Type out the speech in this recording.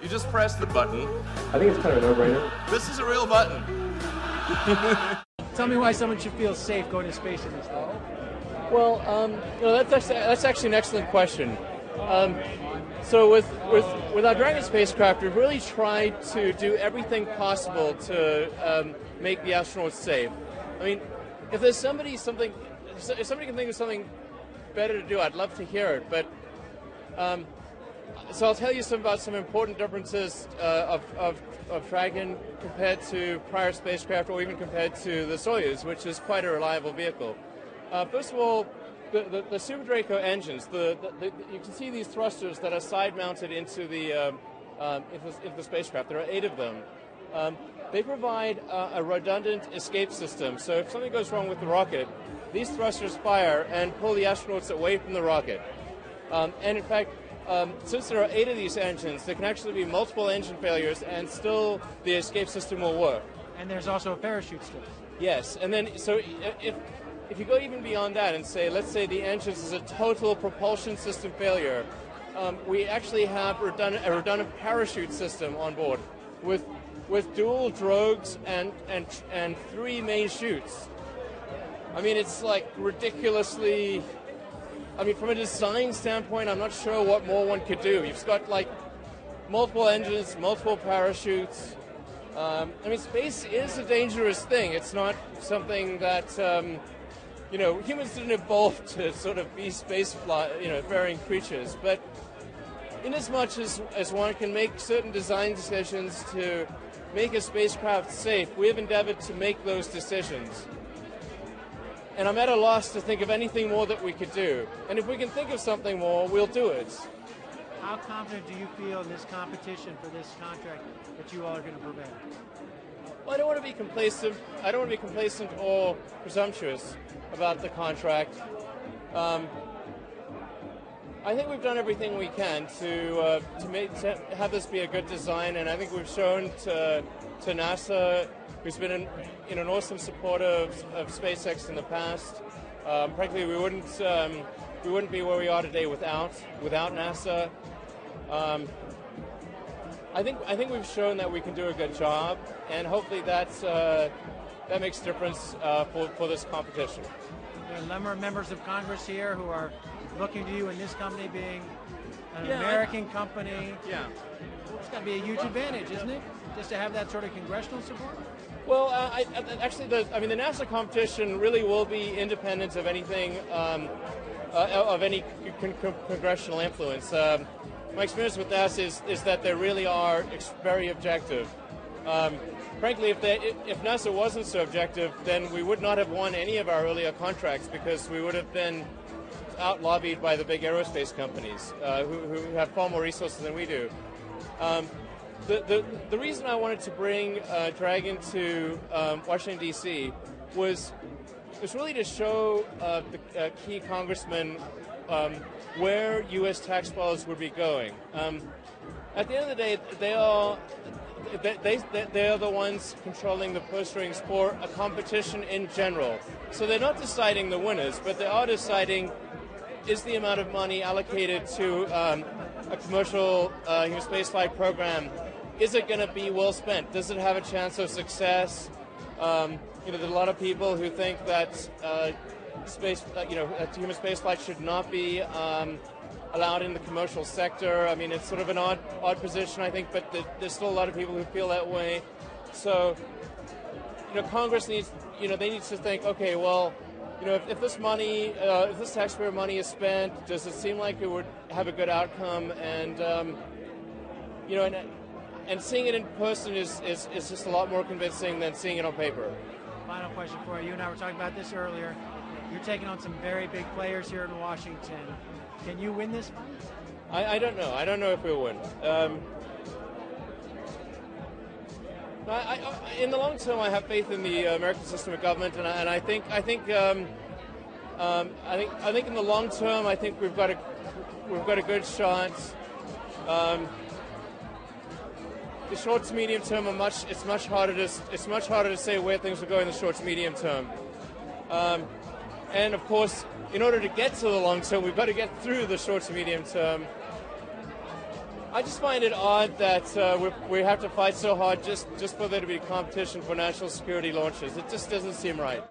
You just press the button. I think it's kind of a no-brainer. This is a real button. Tell me why someone should feel safe going to space in this thing. Well, that's actually an excellent question. So with our Dragon spacecraft, we've really tried to do everything possible to make the astronauts safe. I mean, if somebody can think of something better to do, I'd love to hear it. But so I'll tell you about some important differences of Dragon compared to prior spacecraft, or even compared to the Soyuz, which is quite a reliable vehicle. First of all, the Super Draco engines. You can see these thrusters that are side-mounted into the spacecraft. There are 8 of them. They provide a redundant escape system. So if something goes wrong with the rocket, these thrusters fire and pull the astronauts away from the rocket. And in fact, since there are 8 of these engines, there can actually be multiple engine failures, and still the escape system will work. And there's also a parachute still. Yes, and then so if you go even beyond that and say, let's say the engines is a total propulsion system failure, we actually have a redundant parachute system on board with dual drogues and 3 main chutes. I mean, it's like ridiculously. I mean, from a design standpoint, I'm not sure what more one could do. You've got like multiple engines, multiple parachutes. I mean, space is a dangerous thing. It's not something that humans didn't evolve to sort of be faring creatures. But in as much as one can make certain design decisions to make a spacecraft safe, we have endeavored to make those decisions. And I'm at a loss to think of anything more that we could do. And if we can think of something more, we'll do it. How confident do you feel in this competition for this contract that you all are going to prevail? Well, I don't want to be complacent. I don't want to be complacent or presumptuous about the contract. I think we've done everything we can to have this be a good design, and I think we've shown to NASA, who's been an awesome supporter of SpaceX in the past. Frankly, we wouldn't be where we are today without NASA. I think we've shown that we can do a good job, and hopefully that makes a difference for this competition. There are a number of members of Congress here who are looking to you in this company being an American company. Yeah. It's got to be a huge advantage, isn't it? Just to have that sort of congressional support? Well, actually, the NASA competition really will be independent of anything, of any congressional influence. My experience with NASA is that they really are very objective. Frankly, if NASA wasn't so objective, then we would not have won any of our earlier contracts, because we would have been out-lobbied by the big aerospace companies who have far more resources than we do. The reason I wanted to bring Dragon to Washington, D.C. was really to show the key congressmen where U.S. tax dollars would be going. At the end of the day, they are the ones controlling the purse strings for a competition in general. So they're not deciding the winners, but they are deciding, is the amount of money allocated to a commercial human spaceflight program, is it going to be well spent? Does it have a chance of success? There's a lot of people who think that human spaceflight should not be allowed in the commercial sector. I mean, it's sort of an odd position, I think, but there's still a lot of people who feel that way. So, Congress needs, they need to think, okay, well, if this money, if this taxpayer money is spent, does it seem like it would have a good outcome? And and seeing it in person is just a lot more convincing than seeing it on paper. Final question for you. You and I were talking about this earlier. You're taking on some very big players here in Washington. Can you win this fight? I don't know. I don't know if we'll win. In the long term, I have faith in the American system of government, and I think in the long term, I think we've got a good shot. The short to medium term it's much harder to say where things will go in the short to medium term. And of course, in order to get to the long term, we've got to get through the short to medium term. I just find it odd that we have to fight so hard just for there to be competition for national security launches. It just doesn't seem right.